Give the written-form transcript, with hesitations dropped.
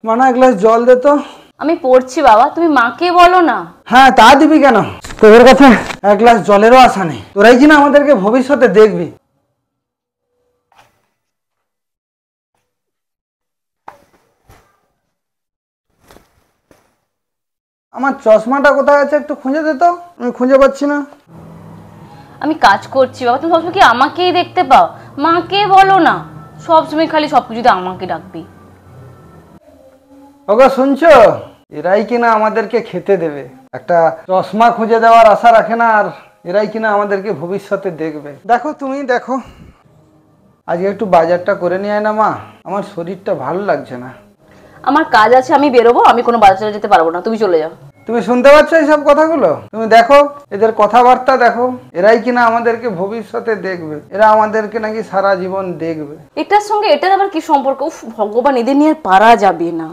মানা এক গ্লাস জল দে তো। আমি পড়ছি বাবা, তুমি মাকে বলো না। হ্যাঁ তা দিবি কেন, তোদের কাছে এক গ্লাস জলেরও আশা নেই। তোরাই কিনা আমাদেরকে ভবিষ্যতে দেখবি। আমার চশমাটা কোথায় আছে একটু খুঁজে দে তো, আমি খুঁজে পাচ্ছি না। আমি কাজ করছি বাবা, তুমি সবসময় কি আমাকেই দেখতে পাও? মাকে বলো না, সবসময় খালি সবকিছুতে আমাকে ডাকবি। ওগো শুনছো, এরাই কিনা আমাদেরকে খেতে দেবে। একটা চশমা খুঁজে দেওয়ার আশা রাখে না, আর এরাই কিনা আমাদেরকে ভবিষ্যতে দেখবে। দেখো তুমি দেখো, আজকে একটু বাজারটা করে নিয়ে আয় না মা, আমার শরীরটা ভালো লাগছে না। আমার কাজ আছে, আমি বেরোবো, আমি কোনো বাজারে যেতে পারবো না, তুমি চলে যাও। তুমি শুনতে পাচ্ছ এইসব কথাগুলো? তুমি দেখো এদের কথাবার্তা দেখো, এরাই কিনা আমাদেরকে ভবিষ্যতে দেখবে, এরা আমাদেরকে নাকি সারা জীবন দেখবে। এটার সঙ্গে এটার আবার কি সম্পর্ক? উফ ভগবান, এদের নিয়ে আর পারা যাবে না।